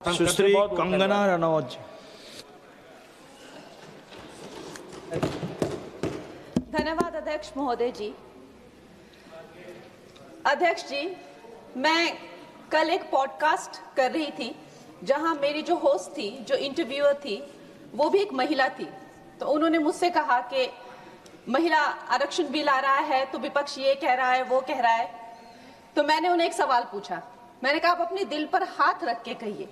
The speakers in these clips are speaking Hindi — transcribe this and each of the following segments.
सुश्री कंगना रनौत। धन्यवाद अध्यक्ष महोदय जी। अध्यक्ष जी, मैं कल एक पॉडकास्ट कर रही थी जहां मेरी जो होस्ट थी, जो इंटरव्यूअर थी, वो भी एक महिला थी। तो उन्होंने मुझसे कहा कि महिला आरक्षण बिल आ रहा है तो विपक्ष ये कह रहा है, वो कह रहा है। तो मैंने उन्हें एक सवाल पूछा। मैंने कहा, आप अपने दिल पर हाथ रख के कहिए,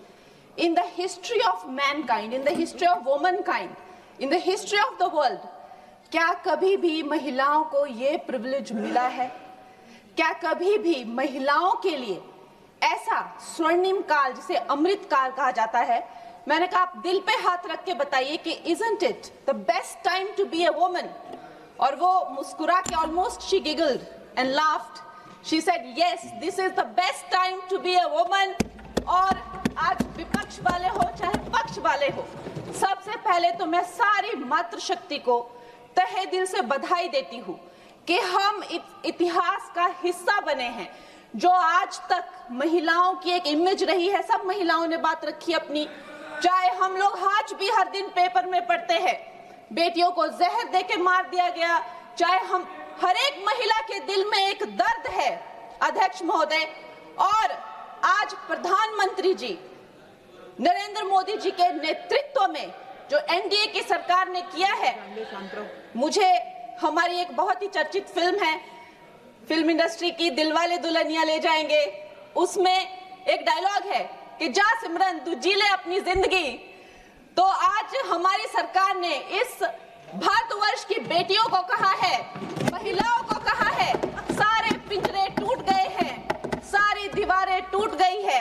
in the history of mankind, in the history of womankind, in the history of the world, क्या कभी भी महिलाओं को ये प्रिविलेज मिला है? क्या कभी भी महिलाओं के लिए ऐसा स्वर्णिम काल, जिसे अमृत काल कहा जाता है? मैंने कहा, आप दिल पे हाथ रख के बताइए कि isn't it the best time to be a woman? और वो मुस्कुरा के almost she giggled and laughed. She said, yes, this is the best time to be a woman. और आज विपक्ष वाले हो चाहे पक्ष वाले हो, सबसे पहले तो मैं सारी मातृशक्ति को तहे दिल से बधाई देती हूँ कि हम इतिहास का हिस्सा बने हैं। जो आज तक महिलाओं की एक इमेज रही है, सब महिलाओं ने बात रखी अपनी। चाहे हम लोग आज भी हर दिन पेपर में पढ़ते हैं, बेटियों को जहर देके मार दिया गया, चाहे हम हर एक महिला के दिल में एक दर्द है अध्यक्ष महोदय। और आज प्रधानमंत्री जी नरेंद्र मोदी जी के नेतृत्व में जो एनडीए की सरकार ने किया है, मुझे हमारी एक बहुत ही चर्चित फिल्म है, फिल्म इंडस्ट्री की, दिलवाले दुल्हनिया ले जाएंगे, उसमें एक डायलॉग है कि जा सिमरन तू जी ले अपनी जिंदगी। तो आज हमारी सरकार ने इस भारतवर्ष की बेटियों को कहा है, महिलाओं को कहा है, सारे पिंजरे टूट गए हैं, सारी दीवारें टूट गई है,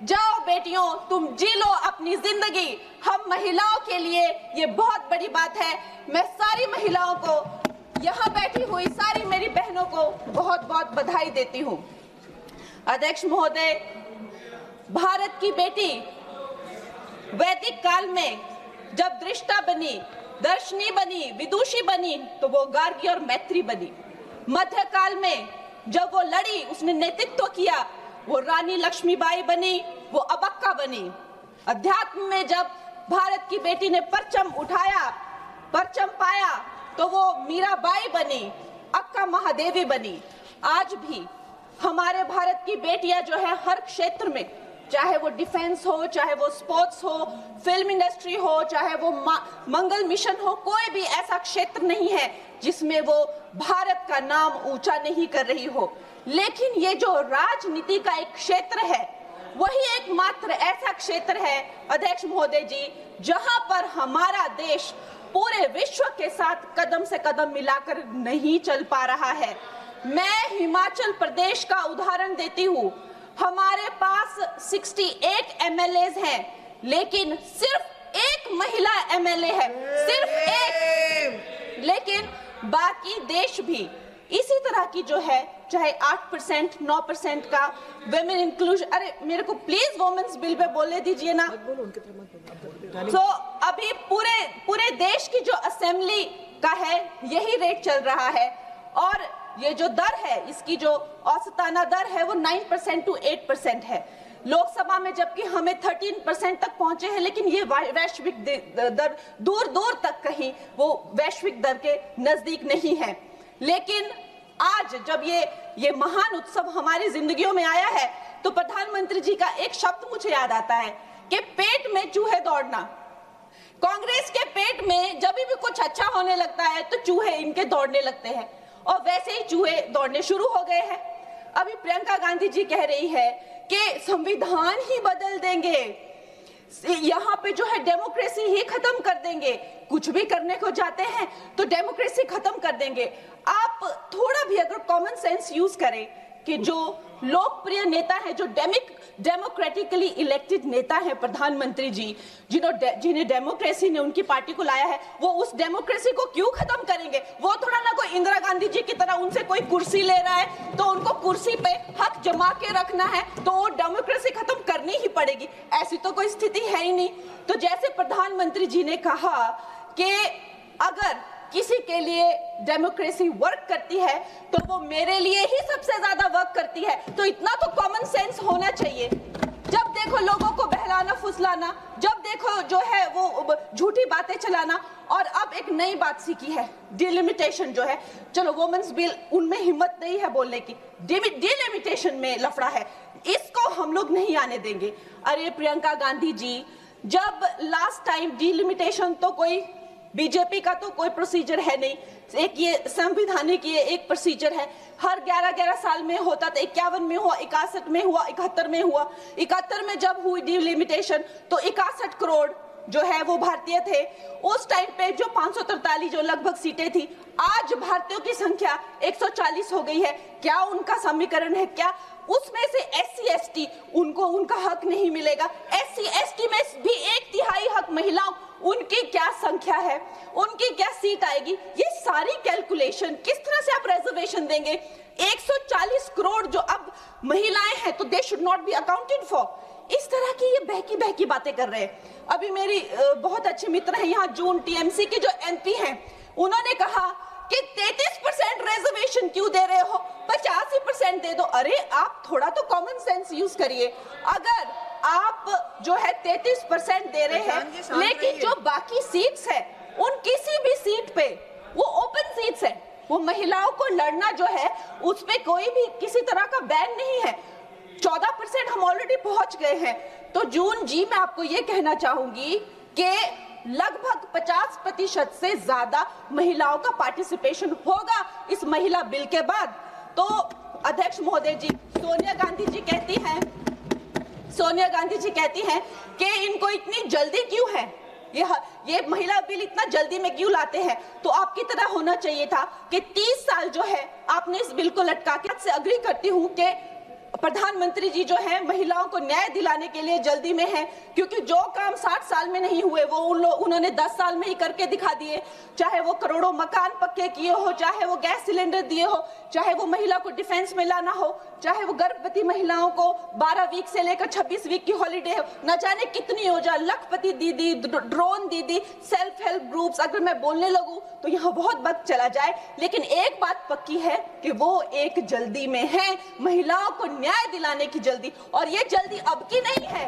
जाओ बेटियों तुम जी लो अपनी जिंदगी। हम महिलाओं के लिए ये बहुत बड़ी बात है। मैं सारी महिलाओं को, यहाँ बैठी हुई सारी मेरी बहनों को बहुत बहुत बधाई देती हूँ। अध्यक्ष महोदय, भारत की बेटी वैदिक काल में जब दृष्टा बनी, दर्शनी बनी, विदुषी बनी, तो वो गार्गी और मैत्री बनी। मध्यकाल में जब वो लड़ी, उसने नेतृत्व किया, वो रानी लक्ष्मीबाई बनी, वो अबक्का बनी। अध्यात्म में जब भारत की बेटी ने परचम उठाया, परचम पाया, तो वो मीराबाई बनी, अक्का महादेवी बनी। आज भी हमारे भारत की बेटियां जो है हर क्षेत्र में, चाहे वो डिफेंस हो, चाहे वो स्पोर्ट्स हो, फिल्म इंडस्ट्री हो, चाहे वो मंगल मिशन हो, कोई भी ऐसा क्षेत्र नहीं है जिसमें वो भारत का नाम ऊंचा नहीं कर रही हो। लेकिन ये जो राजनीति का एक क्षेत्र है, वही एकमात्र ऐसा क्षेत्र है अध्यक्ष महोदय जी, जहां पर हमारा देश पूरे विश्व के साथ कदम से कदम मिलाकर नहीं चल पा रहा है। मैं हिमाचल प्रदेश का उदाहरण देती हूँ। हमारे पास 68 एमएलएज हैं, लेकिन सिर्फ एक महिला एमएलए है, सिर्फ एक। लेकिन बाकी देश भी इसी तरह की जो है, चाहे 8%, 9% का वुमेन इंक्लूजन। अरे मेरे को प्लीज वुमेन्स बिल पे बोलने दीजिए ना। तो अभी पूरे देश की जो असेंबली का है, यही रेट चल रहा है। और ये जो दर है, इसकी जो औसताना दर है, वो 9% to 8% है लोकसभा में, जबकि हमें 13% तक पहुंचे हैं। लेकिन ये वैश्विक दर दूर दूर तक कहीं वो वैश्विक दर के नजदीक नहीं है। लेकिन आज जब ये महान उत्सव हमारी जिंदगियों में आया है, तो प्रधानमंत्री जी का एक शब्द मुझे याद आता है कि पेट में चूहे दौड़ना। कांग्रेस के पेट में जब भी कुछ अच्छा होने लगता है तो चूहे इनके दौड़ने लगते हैं, और वैसे ही चूहे दौड़ने शुरू हो गए हैं। अभी प्रियंका गांधी जी कह रही है कि संविधान ही बदल देंगे, यहाँ पे जो है डेमोक्रेसी ही खत्म कर देंगे। कुछ भी करने को जाते हैं तो डेमोक्रेसी खत्म कर देंगे। आप थोड़ा भी अगर कॉमन सेंस यूज करें कि जो लोकप्रिय नेता है, जो डेमोक्रेटिकली इलेक्टेड नेता है प्रधानमंत्री जी, जिन्हें डेमोक्रेसी ने उनकी पार्टी को लाया है, वो उस डेमोक्रेसी को क्यों खत्म करेंगे? वो थोड़ा ना कोई इंदिरा गांधी जी की तरह उनसे कोई कुर्सी ले रहा है तो उनको कुर्सी पे हक जमा के रखना है, तो वो डेमोक्रेसी खत्म करनी ही पड़ेगी। ऐसी तो कोई स्थिति है ही नहीं। तो जैसे प्रधानमंत्री जी ने कहा कि अगर किसी के लिए डेमोक्रेसी वर्क करती है तो वो मेरे लिए ही सबसे ज्यादा वर्क करती है, तो इतना तो कॉमन सेंस होना चाहिए। जब देखो लोगों को बहलाना फुसलाना, जब देखो जो है वो झूठी बातें चलाना। और अब एक नई बात सीखी है, डिलिमिटेशन जो है। चलो वुमेन्स बिल, उनमें हिम्मत नहीं है बोलने की, डिलिमिटेशन में लफड़ा है, इसको हम लोग नहीं आने देंगे। अरे प्रियंका गांधी जी, जब लास्ट टाइम डिलिमिटेशन तो कोई बीजेपी का तो कोई प्रोसीजर है नहीं, एक ये संवैधानिक ये एक प्रोसीजर है, हर 11-11 साल में होता था। 51 में हुआ, 61 में हुआ, 71 में हुआ। 71 में जब हुई डिलिमिटेशन तो 61 करोड़ जो है वो भारतीय थे। उस टाइम पे जो 543 जो लगभग सीटें थी, आज भारतीयों की संख्या 140 हो गई है। क्या उनका समीकरण है? क्या उसमें से SC ST उनको उनका हक नहीं मिलेगा? SC ST में भी 1/3 हक महिलाओं, उनकी क्या संख्या है, उनकी क्या सीट आएगी? ये सारी कैलकुलेशन किस तरह से आप रिजर्वेशन देंगे? 140 करोड़ जो अब महिलाएं हैं तो they should not be accounted for. इस तरह की ये बहकी बातें कर रहे हैं। अभी मेरी बहुत अच्छे मित्र हैं यहाँ, जून TMC के जो MP हैं, उन्होंने कहा कि 33% रिजर्वेशन क्यों दे रहे हो, 85% दे दो। अरे आप थोड़ा तो कॉमन सेंस यूज करिए। अगर आप जो है 33% दे रहे हैं, लेकिन जो बाकी सीट्स है उन किसी भी सीट पे वो ओपन सीट्स है, वो महिलाओं को लड़ना जो है उस पे कोई भी किसी तरह का बैन नहीं है। 14% हम ऑलरेडी पहुंच गए हैं। तो जून जी, मैं आपको ये कहना चाहूंगी कि लगभग 50% से ज्यादा महिलाओं का पार्टिसिपेशन होगा इस महिला बिल के बाद। तो अध्यक्ष महोदय जी, सोनिया गांधी जी कहती हैं कि इनको इतनी जल्दी क्यों है, ये महिला बिल इतना जल्दी में क्यों लाते हैं? तो आपकी तरह होना चाहिए था कि 30 साल जो है आपने इस बिल को लटका के। से अग्री करती हूँ कि प्रधानमंत्री जी जो है महिलाओं को न्याय दिलाने के लिए जल्दी में है, क्योंकि जो काम 60 साल में नहीं हुए वो उन्होंने 10 साल में ही करके दिखा दिए। चाहे वो करोड़ों मकान पक्के किए हो, चाहे वो गैस सिलेंडर दिए हो, चाहे वो महिला को डिफेंस में लाना हो, चाहे वो गर्भवती महिलाओं को 12 वीक से लेकर 26 वीक की हॉलीडे हो, न जाने कितनी योजना, लखपति दीदी, ड्रोन दीदी, सेल्फ हेल्प ग्रुप्स। अगर मैं बोलने लगूं तो यहाँ बहुत वक्त चला जाए, लेकिन एक बात पक्की है कि वो एक जल्दी में है, महिलाओं को न्याय दिलाने की जल्दी। और ये जल्दी अब की नहीं है,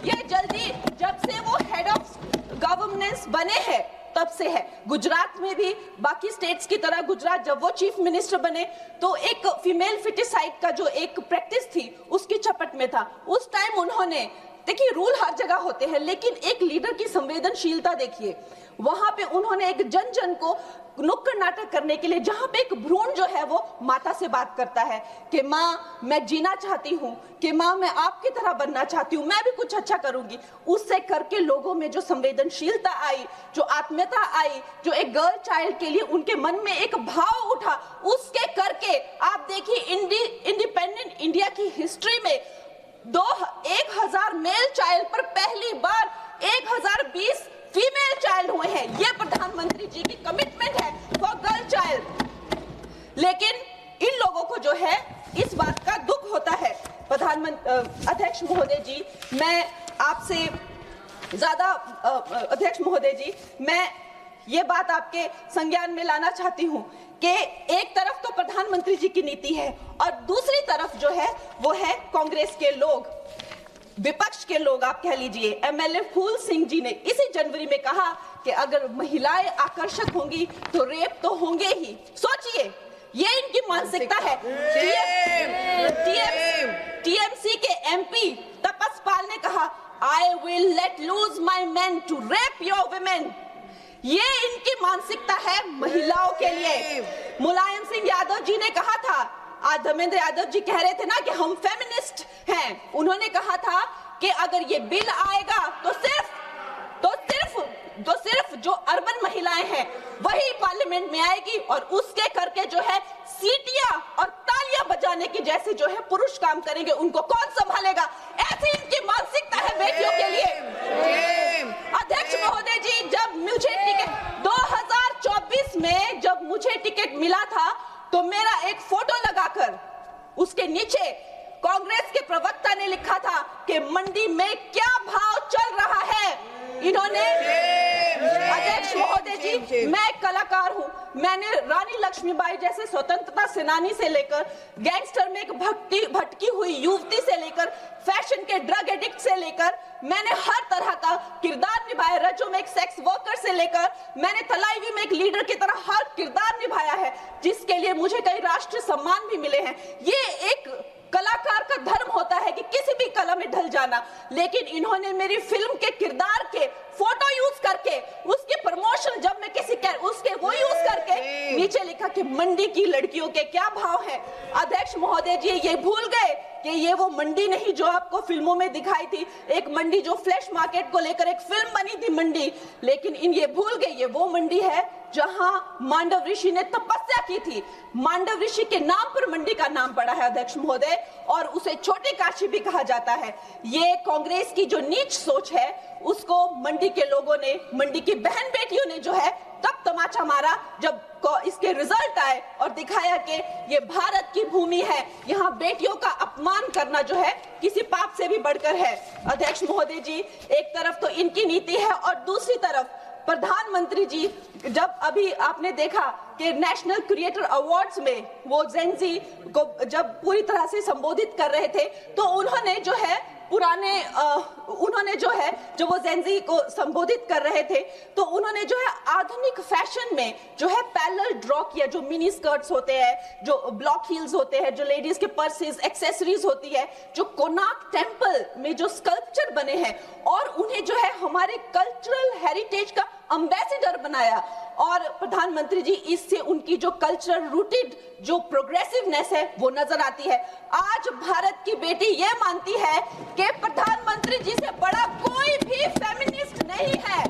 ये जल्दी जब से वो हेड ऑफ गवर्नेंस बने हैं तब से है। गुजरात में भी बाकी स्टेट्स की तरह गुजरात जब वो चीफ मिनिस्टर बने तो एक फीमेल फिटिसाइड का जो एक प्रैक्टिस थी उसकी चपट में था। उस टाइम उन्होंने, देखिए रूल हर जगह होते हैं, लेकिन एक लीडर की संवेदनशीलता देखिए, वहां पे उन्होंने एक जन जन को नुक्कड़ नाटक करने के लिए, जहां पे एक भ्रूण जो है वो माता से बात करता है कि माँ मैं जीना चाहती हूँ, कि माँ मैं आपकी तरह बनना चाहती हूँ, मैं भी कुछ अच्छा करूंगी, उससे करके लोगों में जो संवेदनशीलता आई, जो आत्मीयता आई, जो एक गर्ल चाइल्ड के लिए उनके मन में एक भाव उठा, उसके करके आप देखिए इंडिपेंडेंट इंडिया की हिस्ट्री में 1000 मेल चाइल्ड पर पहली बार 1020 फीमेल चाइल्ड हुए हैं। ये प्रधानमंत्री जी की कमिटमेंट है फॉर गर्ल चाइल्ड। लेकिन इन लोगों को जो है इस बात का दुख होता है। अध्यक्ष महोदय जी, मैं आपसे ज्यादा अध्यक्ष महोदय जी, मैं ये बात आपके संज्ञान में लाना चाहती हूँ कि एक तरफ तो प्रधानमंत्री जी की नीति है और दूसरी तरफ जो है वो है कांग्रेस के लोग, विपक्ष के लोग आप कह लीजिए। MLA फूल सिंह जी ने इसी जनवरी में कहा कि अगर महिलाएं आकर्षक होंगी तो रेप तो होंगे ही। सोचिए, ये इनकी मानसिकता है। TMC के MP तपस पाल ने कहा, I will let loose my men to rape your women। ये इनकी मानसिकता है महिलाओं के लिए। मुलायम सिंह यादव जी ने कहा था, आज धर्मेंद्र यादव जी कह रहे थे ना कि हम फेमिनिस्ट हैं, उन्होंने कहा था कि अगर ये बिल आएगा तो सिर्फ जो अर्बन महिलाएं हैं वही पार्लियामेंट में आएगी और उसके करके जो है सीटियां और तालियां बजाने की जैसे जो है पुरुष काम करेंगे, उनको कौन संभालेगा? ऐसी इनकी मानसिकता है बेटियों के लिए। अध्यक्ष महोदय जी, जब मुझे टिकट 2024 में जब मुझे टिकट मिला था तो मेरा एक फोटो लगाकर उसके नीचे कांग्रेस के प्रवक्ता ने लिखा था कि मंडी में क्या भाव चल रहा है। इन्होंने, अध्यक्ष महोदय जी, मैं कलाकार हूं, मैंने रानी लक्ष्मीबाई जैसे स्वतंत्रता सेनानी से लेकर गैंगस्टर में एक भटकी हुई युवती से लेकर फैशन के ड्रग एडिक्ट से लेकर मैंने हर तरह का किरदार निभाया। रजो में एक सेक्स वर्कर से लेकर मैंने तलाईवी में एक लीडर की तरह हर किरदार निभाया है, जिसके लिए मुझे कई राष्ट्रीय सम्मान भी मिले हैं। ये एक कलाकार का धर्म होता है कि किसी भी कला में ढल जाना, लेकिन इन्होंने मेरी फिल्म के किरदार के फोटो यूज करके उसके प्रमोशन जब मैं किसी उसके वो यूज करके नीचे लिखा कि मंडी की लड़कियों के क्या भाव है। अध्यक्ष महोदय जी ये भूल गए कि ये वो मंडी नहीं जो आपको फिल्मों में दिखाई थी, एक मंडी जो फ्लैश मार्केट को लेकर एक फिल्म बनी थी मंडी, लेकिन ये भूल गए ये वो मंडी है जहां मांडव ऋषि ने तपस्या की थी। मांडव ऋषि के नाम पर मंडी का नाम पड़ा है अध्यक्ष महोदय, और उसे छोटे काशी भी कहा जाता है। ये कांग्रेस की जो नीच सोच है उसको मंडी के लोगों ने, मंडी की बहन बेटियों ने जो है तब तमाचा मारा जब इसके रिजल्ट आए और दिखाया कि ये भारत की भूमि है, यहाँ बेटियों का अपमान करना जो है किसी पाप से भी बढ़कर है। अध्यक्ष महोदय जी, एक तरफ तो इनकी नीति है और दूसरी तरफ प्रधानमंत्री जी, जब अभी आपने देखा कि नेशनल क्रिएटर अवार्ड्स में वो जेनजी को जब पूरी तरह से संबोधित कर रहे थे तो उन्होंने जो है जो वो जेनजी को संबोधित कर रहे थे तो उन्होंने जो है आधुनिक फैशन में जो है पैरेलल ड्रॉ किया, जो मिनी स्कर्ट्स होते हैं, जो ब्लॉक हील्स होते हैं, जो लेडीज के पर्सेस, एक्सेसरीज होती है, जो कोणार्क टेम्पल में जो स्कल्पचर बने हैं, और उन्हें जो है हमारे कल्चरल हेरिटेज का एम्बेसडर बनाया। और प्रधानमंत्री जी, इससे उनकी जो कल्चरल रूटेड जो प्रोग्रेसिवनेस है वो नजर आती है। आज भारत की बेटी ये मानती है कि प्रधानमंत्री जी से बड़ा कोई भी फेमिनिस्ट नहीं है।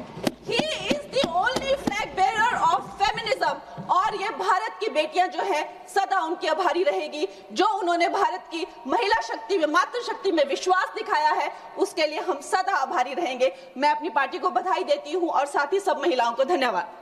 He is the only flag bearer of feminism। और ये भारत की बेटियां जो है सदा उनकी आभारी रहेगी, जो उन्होंने भारत की महिला शक्ति में, मातृशक्ति में विश्वास दिखाया है, उसके लिए हम सदा आभारी रहेंगे। मैं अपनी पार्टी को बधाई देती हूं और साथ ही सब महिलाओं को धन्यवाद।